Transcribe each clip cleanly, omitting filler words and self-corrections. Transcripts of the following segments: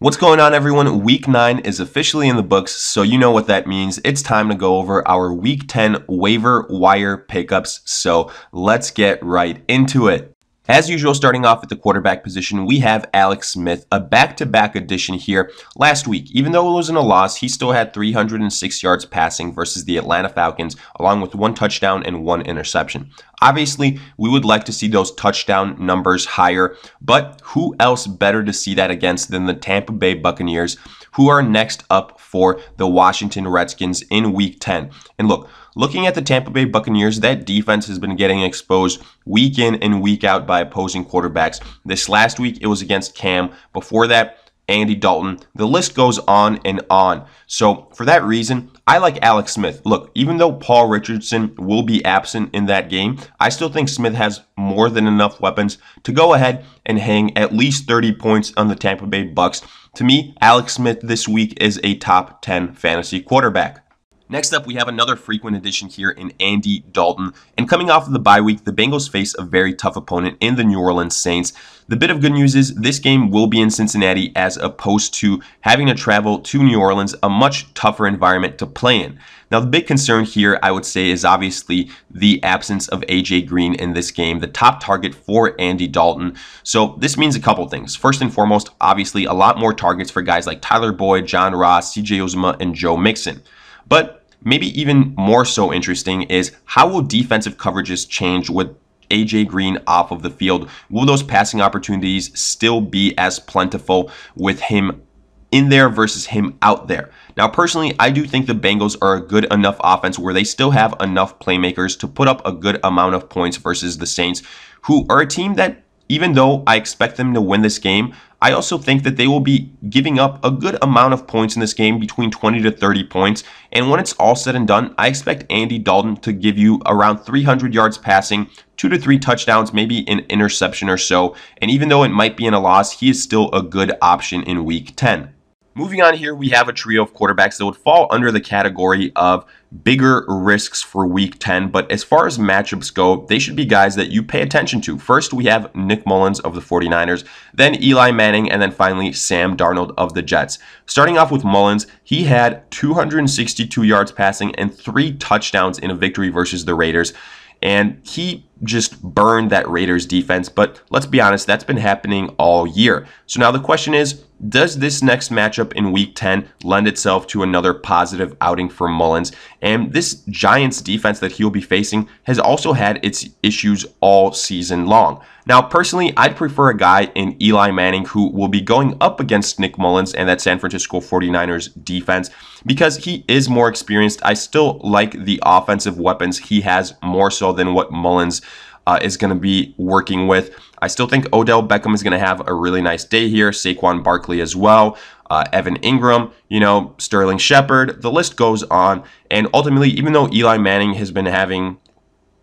What's going on, everyone? Week 9 is officially in the books, so you know what that means. It's time to go over our Week 10 waiver wire pickups, so let's get right into it. As usual, starting off at the quarterback position, we have Alex Smith, a back-to-back addition here last week. Even though it wasn't a loss, he still had 306 yards passing versus the Atlanta Falcons, along with 1 touchdown and 1 interception. Obviously, we would like to see those touchdown numbers higher, but who else better to see that against than the Tampa Bay Buccaneers, who are next up for the Washington Redskins in Week 10. And look, looking at the Tampa Bay Buccaneers, that defense has been getting exposed week in and week out by opposing quarterbacks. This last week, it was against Cam. Before that, Andy Dalton. The list goes on and on. So for that reason, I like Alex Smith. Look, even though Paul Richardson will be absent in that game, I still think Smith has more than enough weapons to go ahead and hang at least 30 points on the Tampa Bay Bucs. To me, Alex Smith this week is a top 10 fantasy quarterback. Next up, we have another frequent addition here in Andy Dalton. And coming off of the bye week, the Bengals face a very tough opponent in the New Orleans Saints. The bit of good news is this game will be in Cincinnati as opposed to having to travel to New Orleans, a much tougher environment to play in. Now, the big concern here, I would say, is obviously the absence of A.J. Green in this game, the top target for Andy Dalton. So this means a couple things. First and foremost, obviously, a lot more targets for guys like Tyler Boyd, John Ross, C.J. Uzomah, and Joe Mixon. But maybe even more so interesting is how will defensive coverages change with A.J. Green off of the field? Will those passing opportunities still be as plentiful with him in there versus him out there? Now, personally, I do think the Bengals are a good enough offense where they still have enough playmakers to put up a good amount of points versus the Saints, who are a team that, even though I expect them to win this game, I also think that they will be giving up a good amount of points in this game, between 20 to 30 points. And when it's all said and done, I expect Andy Dalton to give you around 300 yards passing, 2 to 3 touchdowns, maybe an interception or so. And even though it might be in a loss, he is still a good option in Week 10. Moving on here, we have a trio of quarterbacks that would fall under the category of bigger risks for Week 10. But as far as matchups go, they should be guys that you pay attention to. First, we have Nick Mullens of the 49ers, then Eli Manning, and then finally Sam Darnold of the Jets. Starting off with Mullens, he had 262 yards passing and 3 touchdowns in a victory versus the Raiders. And he just burned that Raiders defense. But let's be honest, that's been happening all year. So now the question is, does this next matchup in Week 10 lend itself to another positive outing for Mullens? And this Giants defense that he'll be facing has also had its issues all season long. Now, personally, I'd prefer a guy in Eli Manning who will be going up against Nick Mullens and that San Francisco 49ers defense because he is more experienced. I still like the offensive weapons he has more so than what Mullens is going to be working with. I still think Odell Beckham is going to have a really nice day here. Saquon Barkley as well. Evan Ingram, Sterling Shepard. The list goes on. And ultimately, even though Eli Manning has been having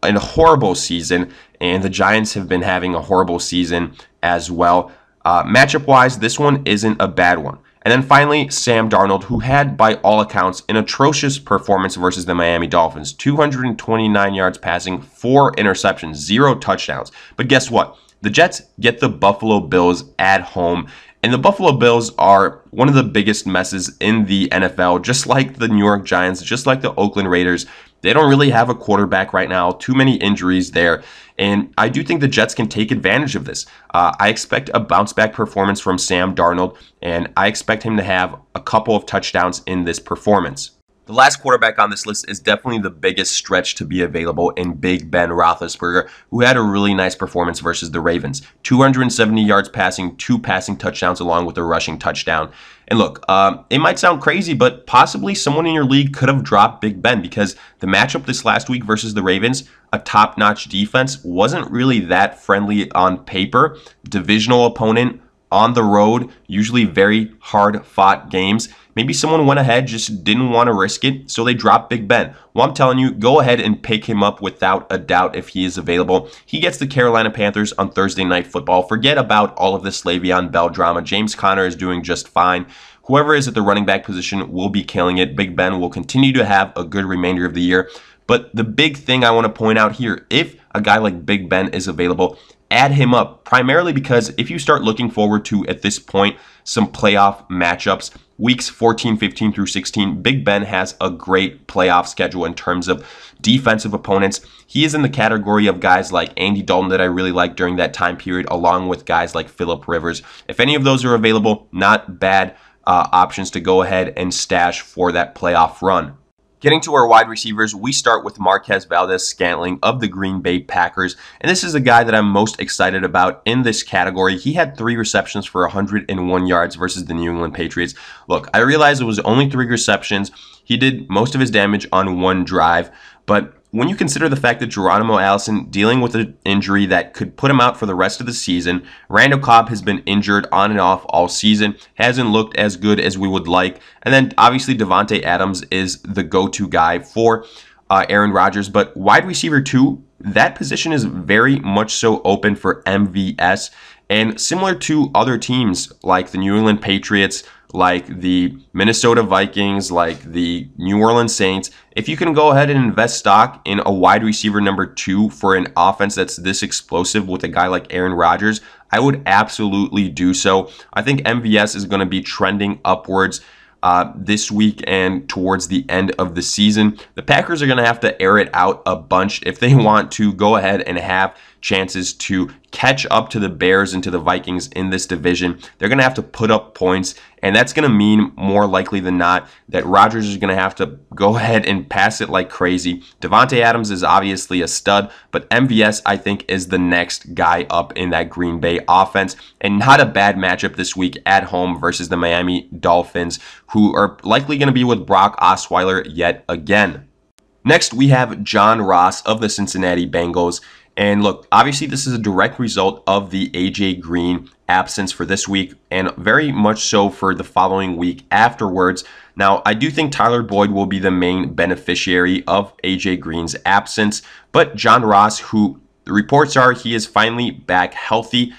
a horrible season and the Giants have been having a horrible season as well, matchup-wise, this one isn't a bad one. And then finally, Sam Darnold, who had, by all accounts, an atrocious performance versus the Miami Dolphins. 229 yards passing, 4 interceptions, 0 touchdowns. But guess what? The Jets get the Buffalo Bills at home. And the Buffalo Bills are one of the biggest messes in the NFL, just like the New York Giants, just like the Oakland Raiders. They don't really have a quarterback right now. Too many injuries there. And I do think the Jets can take advantage of this. I expect a bounce-back performance from Sam Darnold, and I expect him to have a couple of touchdowns in this performance. The last quarterback on this list is definitely the biggest stretch to be available in Big Ben Roethlisberger, who had a really nice performance versus the Ravens. 270 yards passing, 2 passing touchdowns along with a rushing touchdown. And look, it might sound crazy, but possibly someone in your league could have dropped Big Ben because the matchup this last week versus the Ravens, a top-notch defense, wasn't really that friendly on paper. Divisional opponent on the road, usually very hard-fought games. Maybe someone went ahead, just didn't want to risk it, so they dropped Big Ben. Well, I'm telling you, go ahead and pick him up without a doubt if he is available. He gets the Carolina Panthers on Thursday Night Football. Forget about all of this Le'Veon Bell drama. James Conner is doing just fine. Whoever is at the running back position will be killing it. Big Ben will continue to have a good remainder of the year. But the big thing I want to point out here, if a guy like Big Ben is available, add him up, primarily because if you start looking forward to, at this point, some playoff matchups, weeks 14, 15 through 16, Big Ben has a great playoff schedule in terms of defensive opponents. He is in the category of guys like Andy Dalton that I really like during that time period, along with guys like Phillip Rivers. If any of those are available, not bad options to go ahead and stash for that playoff run. Getting to our wide receivers, we start with Marquez Valdes-Scantling of the Green Bay Packers, and this is the guy that I'm most excited about in this category. He had 3 receptions for 101 yards versus the New England Patriots. Look, I realize it was only 3 receptions. He did most of his damage on 1 drive, but when you consider the fact that Geronimo Allison dealing with an injury that could put him out for the rest of the season, Randall Cobb has been injured on and off all season, hasn't looked as good as we would like, and then obviously Davante Adams is the go-to guy for Aaron Rodgers, but wide receiver 2, that position is very much so open for MVS, and similar to other teams like the New England Patriots, like the Minnesota Vikings, like the New Orleans Saints, if you can go ahead and invest stock in a wide receiver number 2 for an offense that's this explosive with a guy like Aaron Rodgers, I would absolutely do so. I think MVS is going to be trending upwards this week and towards the end of the season. The Packers are going to have to air it out a bunch if they want to go ahead and have chances to catch up to the Bears and to the Vikings in this division. They're going to have to put up points, and that's going to mean more likely than not that Rodgers is going to have to go ahead and pass it like crazy. Davante Adams is obviously a stud, but MVS, I think, is the next guy up in that Green Bay offense, and not a bad matchup this week at home versus the Miami Dolphins, who are likely going to be with Brock Osweiler yet again. Next, we have John Ross of the Cincinnati Bengals. And look, obviously this is a direct result of the AJ Green absence for this week, and very much so for the following week afterwards. Now, I do think Tyler Boyd will be the main beneficiary of AJ Green's absence, but John Ross, who the reports are he is finally back healthy,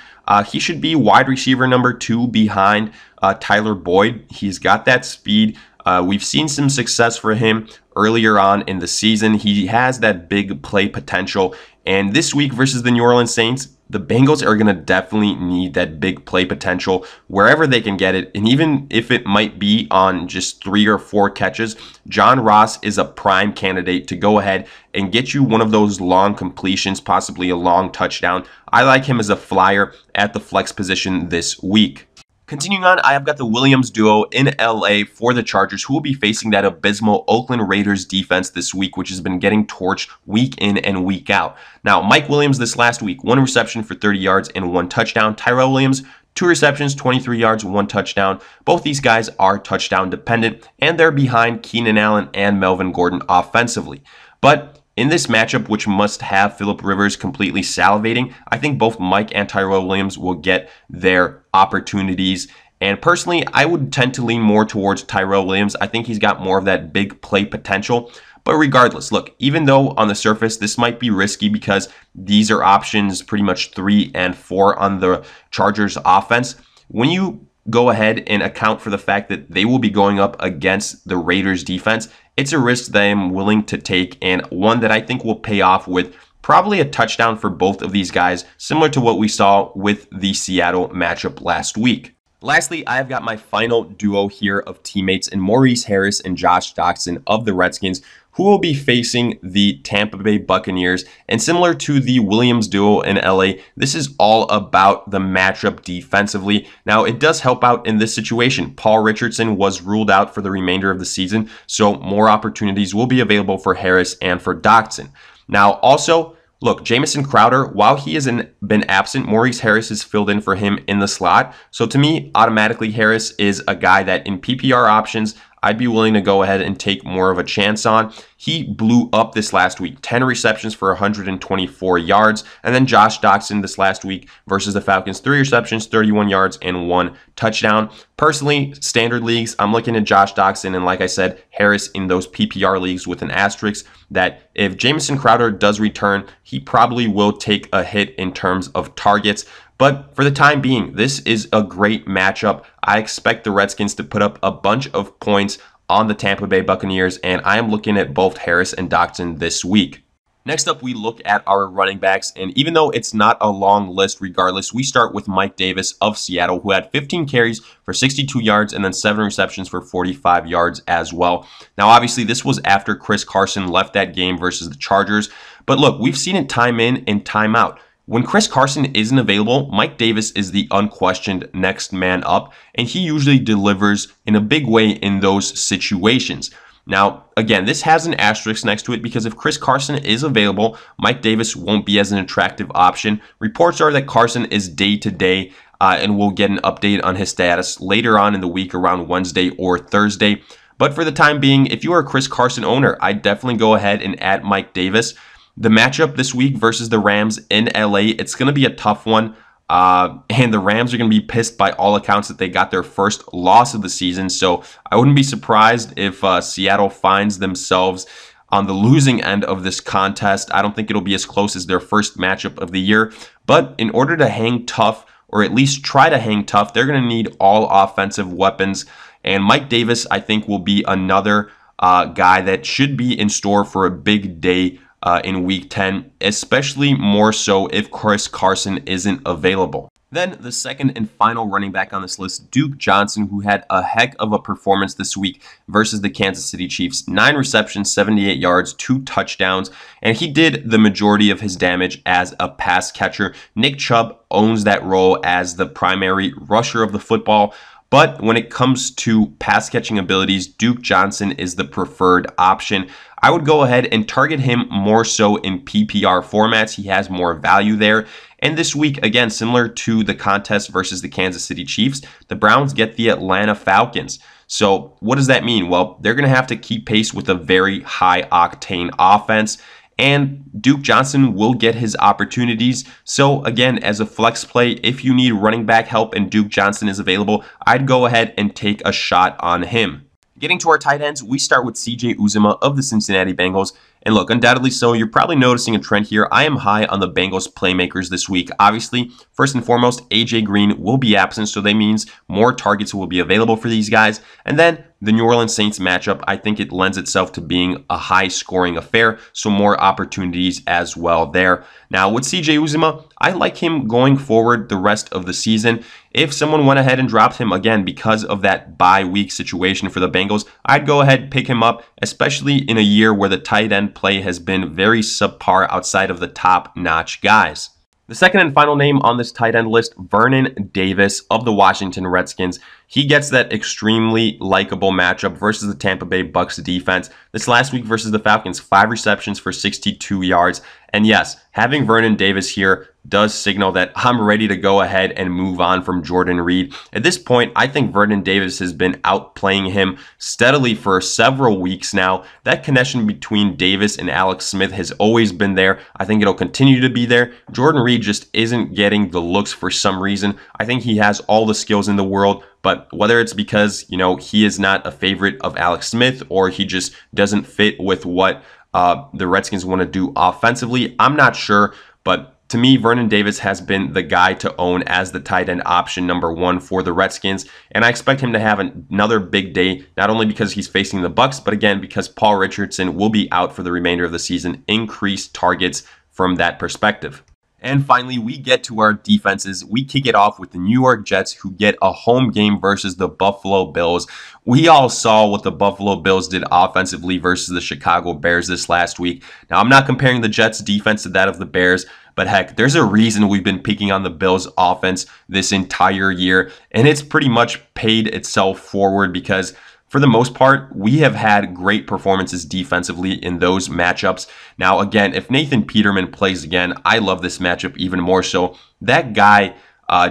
he should be wide receiver number 2 behind Tyler Boyd. He's got that speed. We've seen some success for him earlier on in the season. He has that big play potential. And this week versus the New Orleans Saints, the Bengals are going to definitely need that big play potential wherever they can get it. And even if it might be on just 3 or 4 catches, John Ross is a prime candidate to go ahead and get you one of those long completions, possibly a long touchdown. I like him as a flyer at the flex position this week. Continuing on, I have got the Williams duo in LA for the Chargers, who will be facing that abysmal Oakland Raiders defense this week, which has been getting torched week in and week out. Now, Mike Williams this last week, 1 reception for 30 yards and 1 touchdown. Tyrell Williams, 2 receptions, 23 yards, 1 touchdown. Both these guys are touchdown dependent, and they're behind Keenan Allen and Melvin Gordon offensively. But in this matchup, which must have Phillip Rivers completely salivating, I think both Mike and Tyrell Williams will get their opportunities. And personally, I would tend to lean more towards Tyrell Williams. I think he's got more of that big play potential. But regardless, look, even though on the surface this might be risky because these are options pretty much 3 and 4 on the Chargers offense, when you go ahead and account for the fact that they will be going up against the Raiders defense, it's a risk that I'm willing to take, and one that I think will pay off with probably a touchdown for both of these guys, similar to what we saw with the Seattle matchup last week. Lastly, I've got my final duo here of teammates in Maurice Harris and Josh Doctson of the Redskins, who will be facing the Tampa Bay Buccaneers. And similar to the Williams duo in LA, this is all about the matchup defensively. Now, it does help out in this situation. Paul Richardson was ruled out for the remainder of the season, so more opportunities will be available for Harris and for Doctson. Now, also, look, Jamison Crowder, while he has been absent, Maurice Harris has filled in for him in the slot. So to me, automatically Harris is a guy that in PPR options, I'd be willing to go ahead and take more of a chance on. He blew up this last week, 10 receptions for 124 yards. And then Josh Doctson this last week versus the Falcons, 3 receptions, 31 yards, and 1 touchdown. Personally, standard leagues, I'm looking at Josh Doctson and, like I said, Harris in those PPR leagues with an asterisk that if Jamison Crowder does return, he probably will take a hit in terms of targets. But for the time being, this is a great matchup. I expect the Redskins to put up a bunch of points on the Tampa Bay Buccaneers, and I am looking at both Harris and Doctson this week. Next up, we look at our running backs, and even though it's not a long list regardless, we start with Mike Davis of Seattle, who had 15 carries for 62 yards and then 7 receptions for 45 yards as well. Now, obviously, this was after Chris Carson left that game versus the Chargers, but look, we've seen it time in and time out. When Chris Carson isn't available, Mike Davis is the unquestioned next man up, and he usually delivers in a big way in those situations. Now, again, this has an asterisk next to it because if Chris Carson is available, Mike Davis won't be as an attractive option. Reports are that Carson is day-to-day, and we'll get an update on his status later on in the week around Wednesday or Thursday. But for the time being, if you are a Chris Carson owner, I'd definitely go ahead and add Mike Davis. The matchup this week versus the Rams in LA, it's going to be a tough one. And the Rams are going to be pissed by all accounts that they got their first loss of the season. So I wouldn't be surprised if Seattle finds themselves on the losing end of this contest. I don't think it'll be as close as their first matchup of the year. But in order to hang tough, or at least try to hang tough, they're going to need all offensive weapons. And Mike Davis, I think, will be another guy that should be in store for a big day in Week 10, especially more so if Chris Carson isn't available. Then the second and final running back on this list, Duke Johnson, who had a heck of a performance this week versus the Kansas City Chiefs. 9 receptions, 78 yards, 2 touchdowns, and he did the majority of his damage as a pass catcher. Nick Chubb owns that role as the primary rusher of the football. But when it comes to pass catching abilities, Duke Johnson is the preferred option. I would go ahead and target him more so in PPR formats. He has more value there. And this week, again, similar to the contest versus the Kansas City Chiefs, the Browns get the Atlanta Falcons. So what does that mean? Well, they're going to have to keep pace with a very high octane offense. And Duke Johnson will get his opportunities. So again, as a flex play, if you need running back help and Duke Johnson is available, I'd go ahead and take a shot on him. Getting to our tight ends, we start with CJ Uzomah of the Cincinnati Bengals. And look, undoubtedly so, you're probably noticing a trend here. I am high on the Bengals playmakers this week. Obviously, first and foremost, AJ Green will be absent, so that means more targets will be available for these guys. And then the New Orleans Saints matchup, I think it lends itself to being a high-scoring affair, so more opportunities as well there. Now, with CJ Uzomah, I like him going forward the rest of the season. If someone went ahead and dropped him, again, because of that bye week situation for the Bengals, I'd go ahead and pick him up, especially in a year where the tight end play has been very subpar outside of the top-notch guys. The second and final name on this tight end list, Vernon Davis of the Washington Redskins. He gets that extremely likable matchup versus the Tampa Bay Bucks defense. This last week versus the Falcons, 5 receptions for 62 yards. And yes, having Vernon Davis here does signal that I'm ready to go ahead and move on from Jordan Reed. At this point, I think Vernon Davis has been outplaying him steadily for several weeks now. That connection between Davis and Alex Smith has always been there. I think it'll continue to be there. Jordan Reed just isn't getting the looks for some reason. I think he has all the skills in the world, but whether it's because, he is not a favorite of Alex Smith or he just doesn't fit with what the Redskins want to do offensively, I'm not sure. But to me, Vernon Davis has been the guy to own as the tight end option number 1 for the Redskins. And I expect him to have another big day, not only because he's facing the Bucks, but again, because Paul Richardson will be out for the remainder of the season. Increased targets from that perspective. And finally, we get to our defenses. We kick it off with the New York Jets, who get a home game versus the Buffalo Bills. We all saw what the Buffalo Bills did offensively versus the Chicago Bears this last week. Now, I'm not comparing the Jets' defense to that of the Bears, but heck, there's a reason we've been picking on the Bills' offense this entire year, and it's pretty much paid itself forward because for the most part, we have had great performances defensively in those matchups. Now, again, if Nathan Peterman plays again, I love this matchup even more so. That guy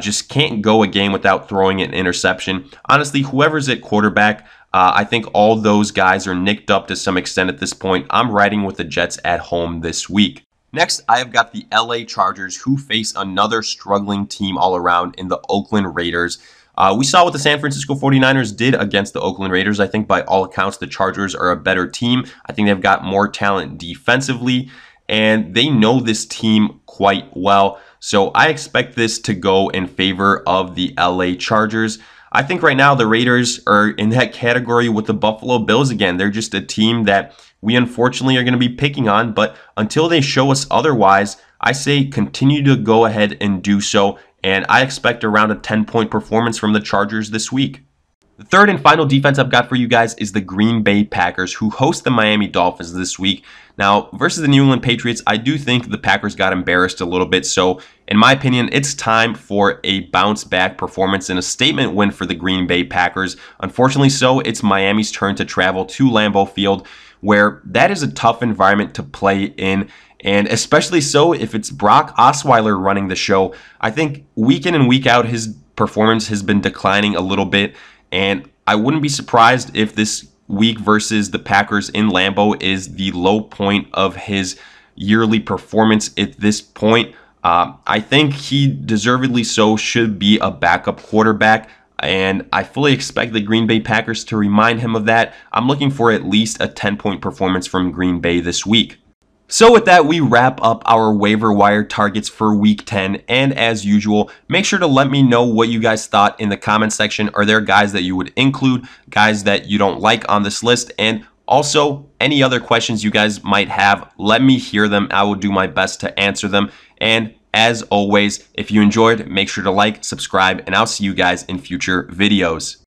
just can't go a game without throwing an interception. Honestly, whoever's at quarterback, I think all those guys are nicked up to some extent at this point. I'm riding with the Jets at home this week. Next, I have got the LA Chargers, who face another struggling team all around in the Oakland Raiders. We saw what the San Francisco 49ers did against the Oakland Raiders. I think by all accounts, the Chargers are a better team. I think they've got more talent defensively, and they know this team quite well. So I expect this to go in favor of the LA Chargers. I think right now the Raiders are in that category with the Buffalo Bills again. They're just a team that we unfortunately are going to be picking on, but until they show us otherwise, I say continue to go ahead and do so, and I expect around a 10-point performance from the Chargers this week. The third and final defense I've got for you guys is the Green Bay Packers, who host the Miami Dolphins this week. Now, versus the New England Patriots, I do think the Packers got embarrassed a little bit. So, in my opinion, it's time for a bounce-back performance and a statement win for the Green Bay Packers. Unfortunately so, it's Miami's turn to travel to Lambeau Field, where that is a tough environment to play in. And especially so if it's Brock Osweiler running the show. I think week in and week out, his performance has been declining a little bit. And I wouldn't be surprised if this week versus the Packers in Lambeau is the low point of his yearly performance at this point. I think he deservedly so should be a backup quarterback, and I fully expect the Green Bay Packers to remind him of that. I'm looking for at least a 10-point performance from Green Bay this week. So with that, we wrap up our waiver wire targets for week 10. And as usual, make sure to let me know what you guys thought in the comment section. Are there guys that you would include, guys that you don't like on this list? And also, any other questions you guys might have, let me hear them. I will do my best to answer them. And as always, if you enjoyed, make sure to like, subscribe, and I'll see you guys in future videos.